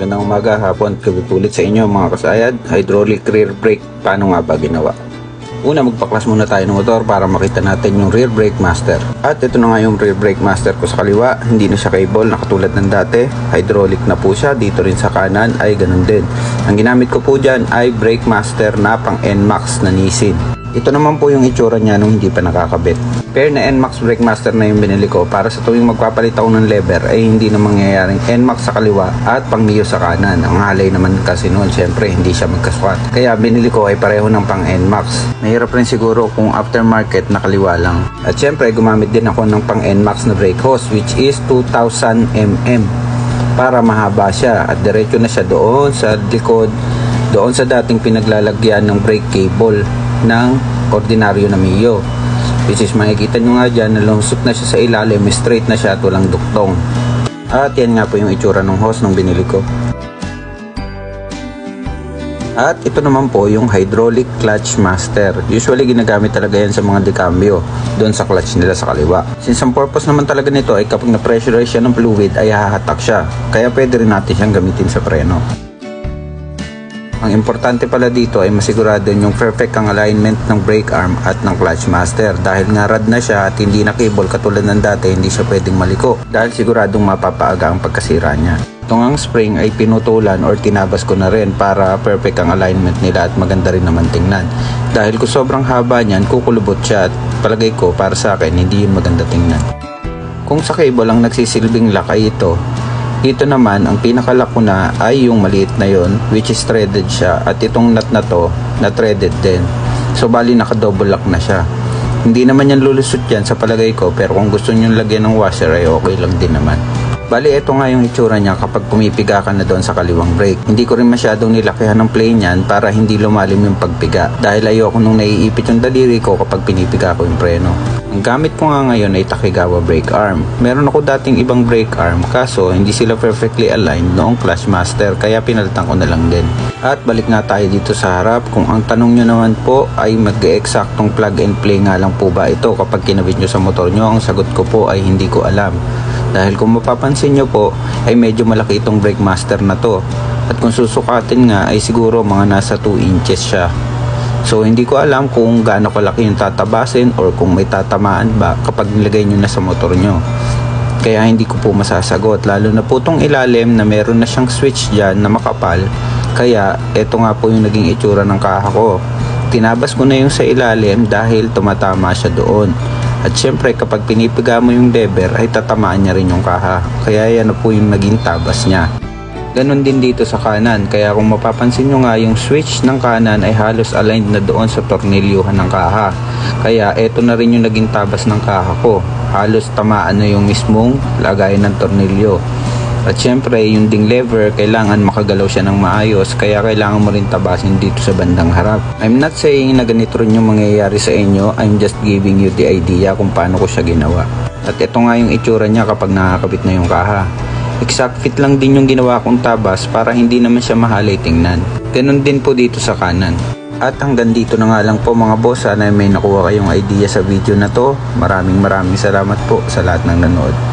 Magandang umaga, hapon, gabi po ulit sa inyo mga kasayad. Hydraulic rear brake, paano nga ba ginawa? Una, magpaklas muna tayo ng motor para makita natin yung rear brake master. At ito na nga yung rear brake master ko sa kaliwa. Hindi na siya cable na katulad ng dati. Hydraulic na po siya. Dito rin sa kanan ay ganun din. Ang ginamit ko po dyan ay brake master na pang NMAX na Nissin. Ito naman po yung itsura niya nung hindi pa nakakabit. Pair na NMAX brake master na yung binili ko para sa tuwing magpapalit ako ng lever ay hindi na mangyayaring NMAX sa kaliwa at pang Mio sa kanan. Ang halay naman kasi noon, syempre hindi siya magkaswat. Kaya binili ko ay pareho ng pang NMAX. Mahirap rin siguro kung aftermarket na kaliwa lang. At syempre gumamit din ako ng pang NMAX na brake hose which is 2000 mm para mahaba siya at diretso na siya doon sa likod, doon sa dating pinaglalagyan ng brake cable ng ordinaryo na Mio, which is makikita nyo nga dyan, nalusot na siya sa ilalim, straight na siya at walang duktong. At yan nga po yung itsura ng hose nung binili ko. At ito naman po yung hydraulic clutch master. Usually ginagamit talaga yan sa mga decambio doon sa clutch nila sa kaliwa. Since ang purpose naman talaga nito ay kapag na-pressurize siya ng fluid ay hahatak siya, kaya pwede rin natin siyang gamitin sa preno. Ang importante pala dito ay masigurado yung perfect ang alignment ng brake arm at ng clutch master. Dahil nga rad na siya at hindi na cable katulad ng dati, hindi siya pwedeng maliko dahil siguradong mapapaaga ang pagkasira niya. Itong ang spring ay pinutulan or tinabas ko na rin para perfect ang alignment nila at maganda rin naman tingnan. Dahil kung sobrang haba niyan, kukulubot siya at palagay ko para sa akin hindi yun maganda tingnan. Kung sa cable ang nagsisilbing lock ay ito, dito naman, ang pinakalock ko na ay yung maliit na yon, which is threaded siya. At itong nut na to, na threaded din. So, bali naka-double lock na siya. Hindi naman yan lulusot yan sa palagay ko, pero kung gusto nyo lagyan ng washer ay okay lang din naman. Bali, ito nga yung itsura niya kapag pumipiga ka na doon sa kaliwang brake. Hindi ko rin masyadong nilakihan ng plane yan para hindi lumalim yung pagpiga. Dahil ayoko nung naiipit yung daliri ko kapag pinipiga ko yung preno. Ang gamit ko nga ngayon ay Takigawa brake arm. Meron ako dating ibang brake arm kaso hindi sila perfectly aligned noong clutch master kaya pinalitan ko na lang din. At balik nga tayo dito sa harap. Kung ang tanong nyo naman po ay mag-eksaktong plug and play nga lang po ba ito kapag kinabit nyo sa motor nyo, ang sagot ko po ay hindi ko alam. Dahil kung mapapansin nyo po ay medyo malaki itong brake master na to. At kung susukatin nga ay siguro mga nasa 2 inches siya. So hindi ko alam kung gaano kalaki yung tatabasin or kung may tatamaan ba kapag nilagay nyo na sa motor nyo. Kaya hindi ko po masasagot, lalo na po itong ilalim na meron na siyang switch dyan na makapal. Kaya eto nga po yung naging itsura ng kaha ko. Tinabas ko na yung sa ilalim dahil tumatama siya doon. At syempre kapag pinipiga mo yung lever ay tatamaan niya rin yung kaha. Kaya yan na po yung naging tabas niya. Ganon din dito sa kanan, kaya kung mapapansin nyo nga yung switch ng kanan ay halos aligned na doon sa tornilyuhan ng kaha. Kaya eto na rin yung naging tabas ng kaha ko. Halos tamaan na yung mismong lagayan ng tornilyo. At syempre yung ding lever kailangan makagalaw siya ng maayos, kaya kailangan mo rin tabasin dito sa bandang harap. I'm not saying na ganito rin yung mangyayari sa inyo, I'm just giving you the idea kung paano ko siya ginawa. At ito nga yung itsura niya kapag nakakabit na yung kaha. Exact fit lang din yung ginawa kong tabas para hindi naman siya mahalay tingnan. Ganon din po dito sa kanan. At hanggang dito na nga lang po mga boss, sana may nakuha kayong idea sa video na to. Maraming salamat po sa lahat ng nanood.